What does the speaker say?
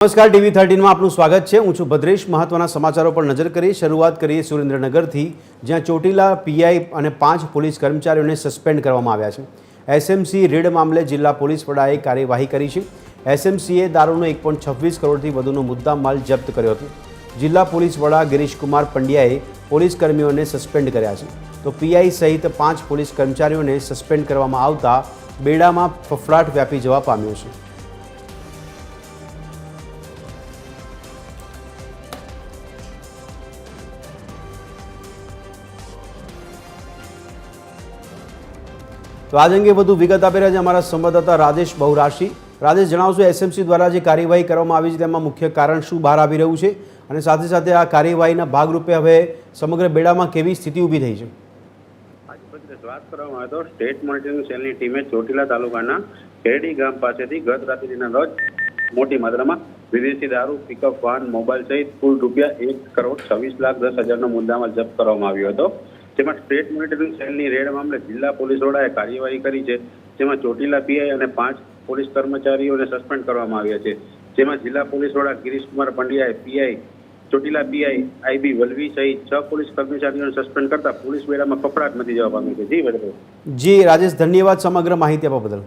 નમસ્કાર, TV13 માં આપનું સ્વાગત છે। હું છું ભદ્રેશ। મહત્વના સમાચારો પર નજર કરી શરૂઆત કરીએ સુરેન્દ્રનગરથી, જ્યાં ચોટીલા પીઆઈ અને 5 પોલીસ કર્મચારીઓને સસ્પેન્ડ કરવામાં આવ્યા છે। એસએમસી રેડ મામલે જિલ્લા પોલીસ વડાએ કાર્યવાહી કરી છે। એસએમસીએ દારૂનો 1.26 કરોડથી વધુનો મુદ્દામાલ જપ્ત કર્યો હતો। જિલ્લા પોલીસ વડા ગિરીશકુમાર પંડ્યાએ પોલીસ કર્મીઓને સસ્પેન્ડ કર્યા છે, તો પીઆઈ સહિત 5 પોલીસ કર્મચારીઓને સસ્પેન્ડ કરવામાં આવતા બેડામાં ફફડાટ વ્યાપી જવા પામ્યો છે। તો આજ અંગે વધુ વિગત આપી રહ્યા છે અમારા સંવાદદાતા રાજેશ બહુરાશી। રાજેશ, જણાવશો એસએમસી દ્વારા જે કાર્યવાહી કરવામાં આવી છે તેમાં મુખ્ય કારણ શું બહાર આવી રહ્યું છે, અને સાથે સાથે આ કાર્યવાહીના ભાગરૂપે હવે સમગ્ર બેડામાં કેવી સ્થિતિ ઊભી થઈ છે? વાત કરવામાં આવે તો સ્ટેટ મોનિટરિંગ સેલની ટીમે ચોટીલા તાલુકાના ખેરડી ગામ પાસેથી ગત રાત્રિના રોજ મોટી માત્રામાં વિદેશી દારૂ, પિકઅપ વાહન, મોબાઈલ સહિત કુલ ₹1,26,10,000નો મુદ્દામાલ જપ્ત કરવામાં આવ્યો હતો। જેમાં સ્ટેટ મોનિટરિંગ સેલની રેડ મામલે જિલ્લા પોલીસ વડાએ કાર્યવાહી કરી છે, જેમાં ચોટીલા પીઆઈ અને 5 પોલીસ કર્મચારીઓને સસ્પેન્ડ કરવામાં આવ્યા છે। જેમાં જિલ્લા પોલીસ વડા ગિરીશકુમાર પંડ્યાએ PI Chotila PI IB Valvi સહિત 6 પોલીસ કર્મચારીઓને સસ્પેન્ડ કરતા પોલીસ બેડામાં ફફડાટ મચી જવા પામી છે। જી રાજેશ, ધન્યવાદ સમગ્ર માહિતી આપવા બદલ।